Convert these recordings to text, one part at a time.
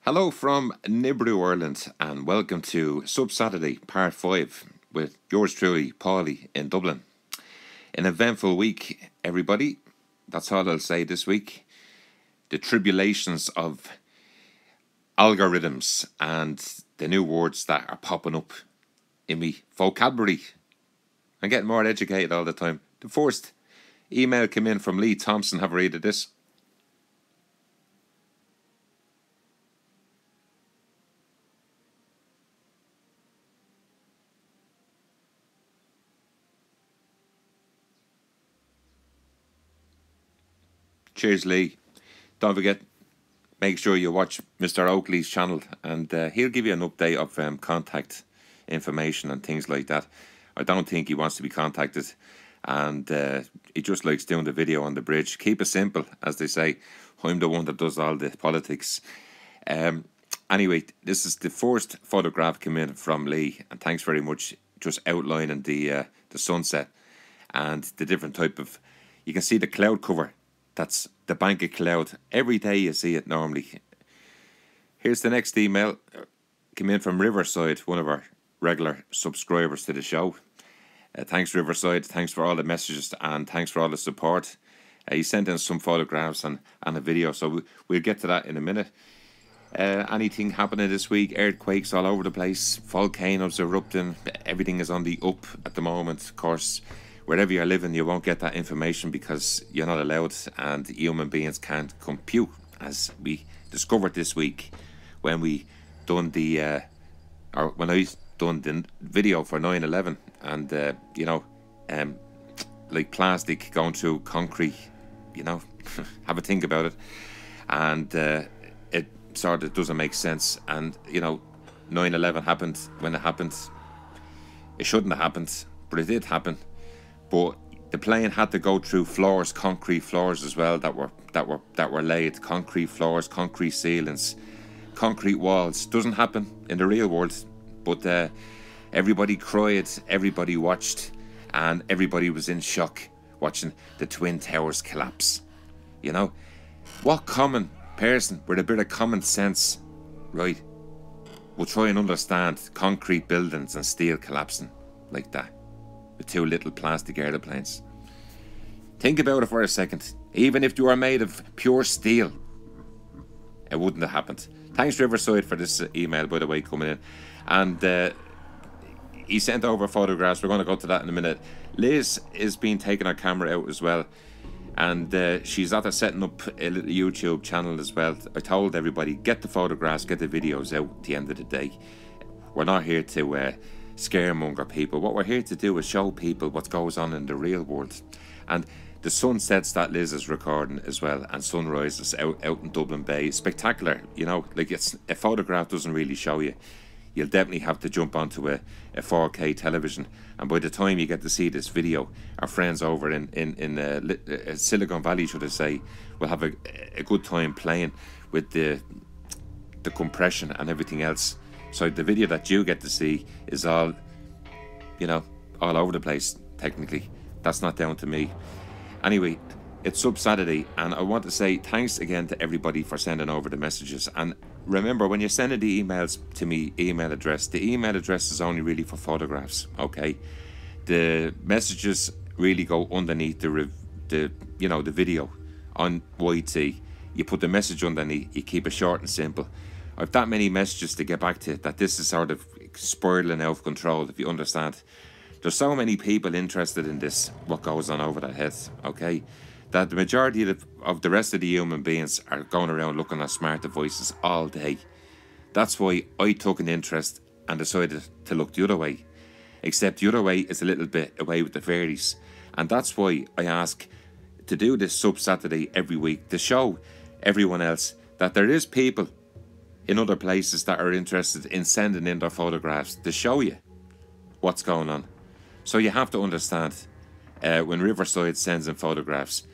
Hello from Nibiru, Ireland, and welcome to Sub Saturday Part 5 with yours truly, Paulie, in Dublin. An eventful week, everybody. That's all I'll say this week. The tribulations of algorithms and the new words that are popping up in me vocabulary. I'm getting more educated all the time. The first email came in from Lee Thompson. Have a read of this. Cheers, Lee. Don't forget, make sure you watch Mr. Oakley's channel, and he'll give you an update of contact information and things like that. I don't think he wants to be contacted, and he just likes doing the video on the bridge. Keep it simple, as they say. I'm the one that does all the politics. Anyway, this is the first photograph come in from Lee, and thanks very much. Just outlining the sunset and the different type of. You can see the cloud cover. That's the bank of cloud. Every day you see it normally. Here's the next email. Came in from Riverside, one of our regular subscribers to the show. Thanks, Riverside. Thanks for all the messages and thanks for all the support. He sent in some photographs and a video, so we'll get to that in a minute. Anything happening this week? Earthquakes all over the place. Volcanoes erupting. Everything is on the up at the moment, of course. Wherever you're living, you won't get that information because you're not allowed, and human beings can't compute, as we discovered this week when we done the when I done the video for 9/11, and like plastic going through concrete, have a think about it, and it sort of doesn't make sense. And 9/11 happened when it happened. It shouldn't have happened, but it did happen. But the plane had to go through floors, concrete floors as well, that were laid, concrete floors, concrete ceilings, concrete walls. Doesn't happen in the real world, but everybody cried, everybody watched, and everybody was in shock watching the Twin Towers collapse. What common person with a bit of common sense, right, will try and understand concrete buildings and steel collapsing like that? With two little plastic aeroplanes. Think about it for a second. Even if you were made of pure steel, it wouldn't have happened. Thanks, Riverside, for this email, by the way, coming in. And he sent over photographs. We're going to go to that in a minute. Liz is being taking her camera out as well. And she's after setting up a little YouTube channel as well. I told everybody, get the photographs, get the videos out at the end of the day. We're not here to scaremonger people. What we're here to do is show people what goes on in the real world. And the sunsets that Liz is recording as well, and sunrises out in Dublin Bay, spectacular. Like it's a photograph doesn't really show you. You'll definitely have to jump onto a 4K television, and by the time you get to see this video, our friends over in Silicon Valley, should I say, will have a good time playing with the compression and everything else. So the video that you get to see is all, all over the place, technically. That's not down to me. Anyway, it's Sub Saturday, and I want to say thanks again to everybody for sending over the messages. And remember, when you're sending the emails to me, the email address is only really for photographs, okay? The messages really go underneath the video on YT. You put the message underneath, you keep it short and simple. I've that many messages to get back to that this is sort of spiraling out of control, if you understand. There's so many people interested in this, what goes on over their heads, okay, that the majority of the rest of the human beings are going around looking at smart devices all day. That's why I took an interest and decided to look the other way. Except the other way is a little bit away with the fairies. And that's why I ask to do this Sub Saturday every week, to show everyone else that there is people in other places that are interested in sending in their photographs to show you what's going on. So you have to understand, when Riverside sends in photographs,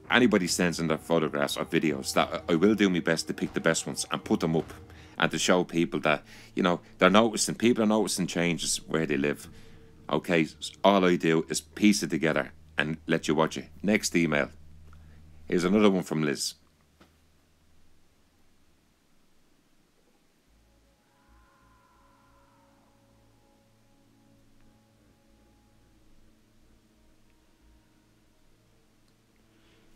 anybody sends in their photographs or videos, that I will do my best to pick the best ones and put them up, and to show people that, people are noticing changes where they live. Okay, all I do is piece it together and let you watch it. Next email. Here's another one from Liz.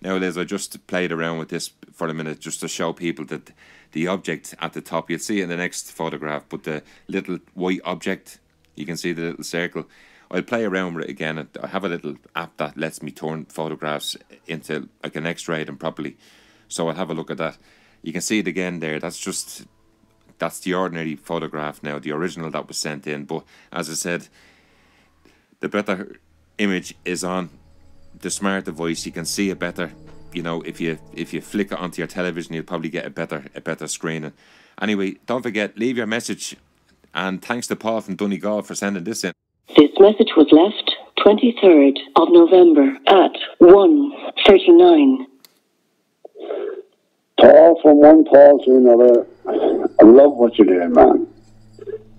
Now, Liz, I just played around with this for a minute just to show people that the object at the top, you'll see it in the next photograph, but the little white object, you can see the little circle. I'll play around with it again. I have a little app that lets me turn photographs into like an X-ray them properly. So I'll have a look at that. You can see it again there. That's the ordinary photograph now, the original that was sent in. But as I said, the better image is on the smart device. You can see it better. You know, if you flick it onto your television, you'll probably get a better screening. Anyway, don't forget, leave your message. And thanks to Paul from Donegal for sending this in. This message was left 23rd of November at 1:39. Paul, from one Paul to another, I love what you're doing, man.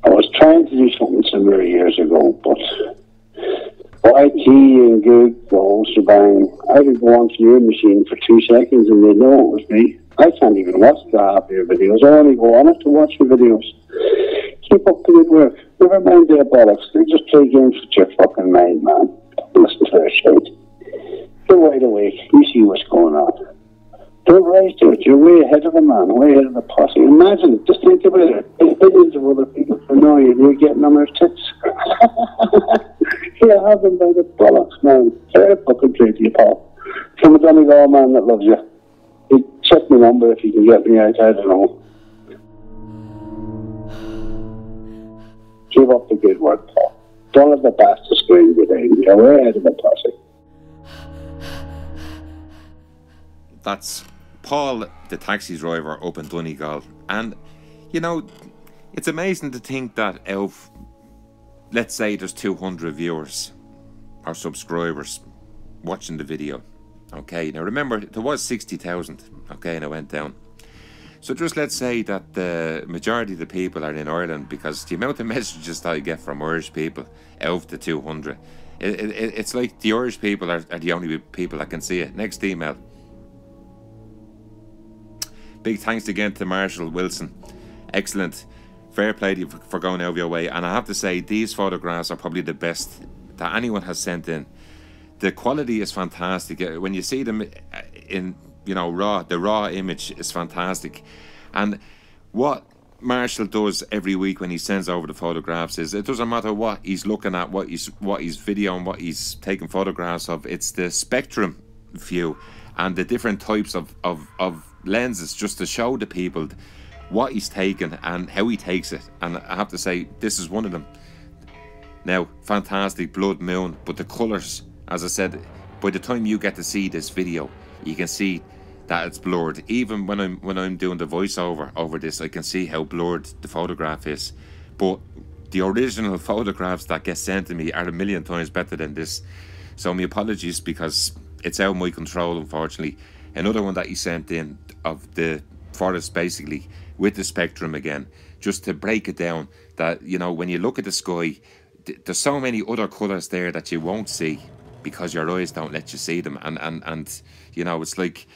I was trying to do something similar years ago, but YT and Goog, the whole shebang, I could go onto your machine for 2 seconds and they'd know it was me. I can't even watch the half of your videos. I only go on it to watch your videos. Keep up the good work. Never mind their bollocks. They just play games with your fucking mind, man. Listen to their shit. You're wide awake. You see what's going on. Don't rise to it. You're way ahead of a man, way ahead of the posse. Imagine, just think about it. There's billions of other people who know you and you're getting on their tits. You have them by the bollocks, man. Fair fucking play to you, Paul. From a Donegal man that loves you. Check my number if you can get me out, I don't know. Keep up the good work, Paul. Don't let the bastard scream you down. You're way ahead of the posse. That's Paul, the taxi driver up in Donegal. And, you know, it's amazing to think that out of, let's say there's 200 viewers or subscribers watching the video. Okay, now remember, there was 60,000, okay, and it went down. So just let's say that the majority of the people are in Ireland, because the amount of messages that I get from Irish people out of the 200, it's like the Irish people are the only people that can see it. Next email. Big thanks again to Marshall Wilson. Excellent. Fair play to you for going out of your way. And I have to say, these photographs are probably the best that anyone has sent in. The quality is fantastic. When you see them in, you know, raw, the raw image is fantastic. And what Marshall does every week when he sends over the photographs is, it doesn't matter what he's looking at, what he's videoing, what he's taking photographs of. It's the spectrum view and the different types of lenses, just to show the people what he's taking and how he takes it. And I have to say, this is one of them. Now, fantastic blood moon, but the colours, as I said, by the time you get to see this video, you can see that it's blurred. Even when I'm doing the voiceover over this, I can see how blurred the photograph is. But the original photographs that get sent to me are a million times better than this. So my apologies, because it's out of my control, unfortunately. Another one that he sent in of the forest, basically, with the spectrum again, just to break it down, that, you know, when you look at the sky, there's so many other colours there that you won't see because your eyes don't let you see them. And you know, it's like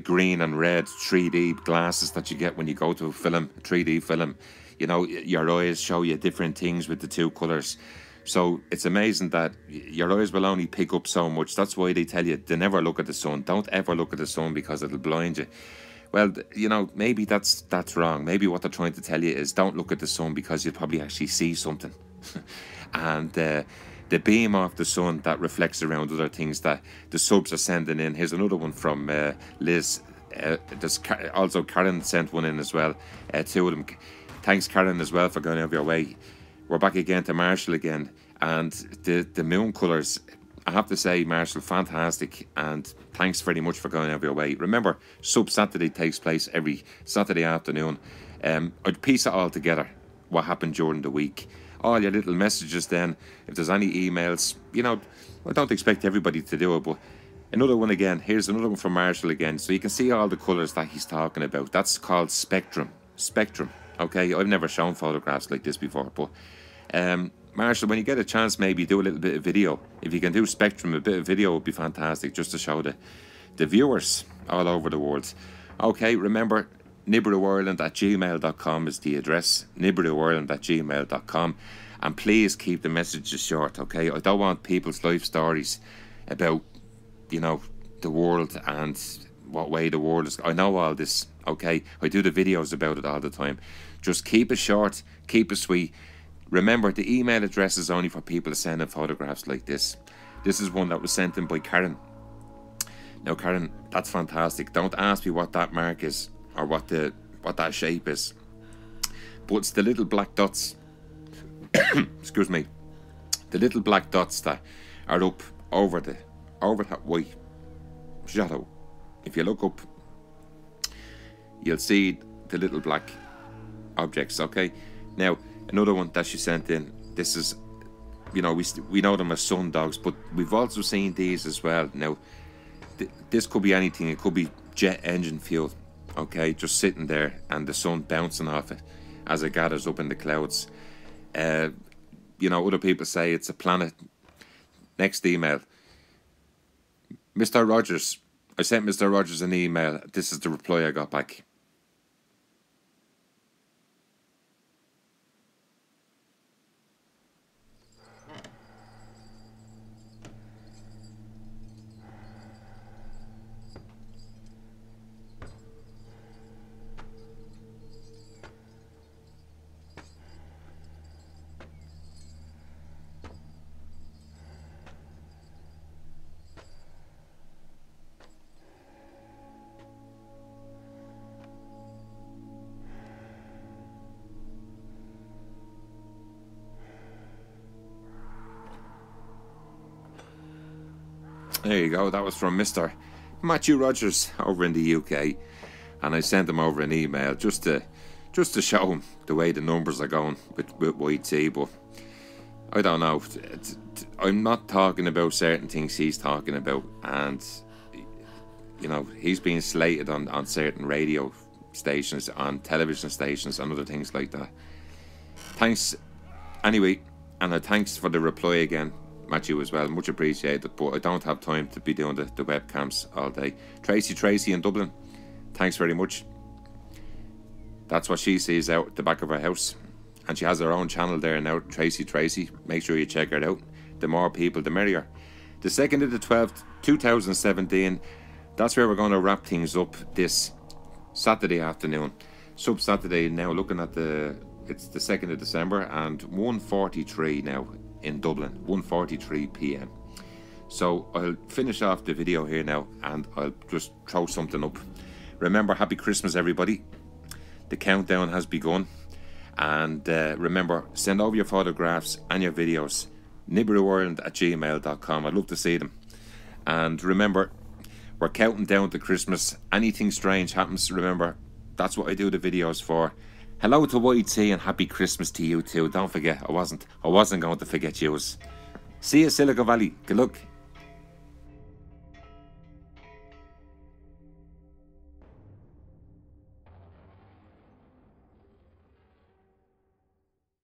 green and red 3D glasses that you get when you go to a 3D film. You know, your eyes show you different things with the two colours. So it's amazing that your eyes will only pick up so much. That's why they tell you to never look at the sun. Don't ever look at the sun because it'll blind you. Well, you know, maybe that's wrong. Maybe what they're trying to tell you is don't look at the sun because you'll probably actually see something. And the beam of the sun that reflects around other things that the subs are sending in. Here's another one from Liz. Also Karen sent one in as well. Two of them. Thanks, Karen, as well, for going out of your way. We're back again to Marshall again, and the moon colours, I have to say, Marshall, fantastic, and thanks very much for going out of your way. Remember, Sub Saturday takes place every Saturday afternoon. I'd piece it all together, what happened during the week. All your little messages then, if there's any emails, you know, I don't expect everybody to do it, but another one again. Here's another one from Marshall again, so you can see all the colours that he's talking about. That's called spectrum. Spectrum. Okay, I've never shown photographs like this before, but Marshall, when you get a chance, maybe do a little bit of video. If you can do spectrum, a bit of video would be fantastic, just to show the viewers all over the world. Okay, remember, nibiruireland@gmail.com is the address, nibiruireland@gmail.com, and please keep the messages short, okay? I don't want people's life stories about, you know, the world and what way the world is. I know all this, okay? I do the videos about it all the time. Just keep it short, keep it sweet. Remember, the email address is only for people to send in photographs like this. This is one that was sent in by Karen. Now, Karen, that's fantastic. Don't ask me what that mark is or what that shape is. But it's the little black dots. Excuse me. The little black dots that are up over that white shadow. If you look up, you'll see the little black objects, okay? Now, another one that she sent in, this is, you know, we know them as sun dogs, but we've also seen these as well. Now, this could be anything. It could be jet engine fuel, okay? Just sitting there and the sun bouncing off it as it gathers up in the clouds. You know, other people say it's a planet. Next email. Mr. Rogers. I sent Mr. Rogers an email. This is the reply I got back. There you go. That was from Mr. Matthew Rogers over in the UK, and I sent him over an email just to show him the way the numbers are going with YT. But I don't know. I'm not talking about certain things he's talking about, and you know, he's being slated on certain radio stations, on television stations, and other things like that. Thanks anyway, and thanks for the reply again, Matthew, as well. Much appreciated, but I don't have time to be doing the webcams all day. Tracy in Dublin, thanks very much. That's what she sees out the back of her house, and she has her own channel there now, Tracy. Make sure you check her out. The more people, the merrier. The 2nd of the 12th, 2017, that's where we're going to wrap things up this Saturday afternoon. Saturday now, looking at it's the 2nd of December, and 1:43 now in Dublin, 1:43 p.m. So I'll finish off the video here now, and I'll just throw something up. Remember, happy Christmas, everybody. The countdown has begun, and remember, send over your photographs and your videos, nibiruireland@gmail.com. I'd love to see them. And remember, we're counting down to Christmas. Anything strange happens, remember, that's what I do the videos for. Hello to YT and happy Christmas to you too. Don't forget, I wasn't going to forget yous. See you, Silicon Valley. Good luck.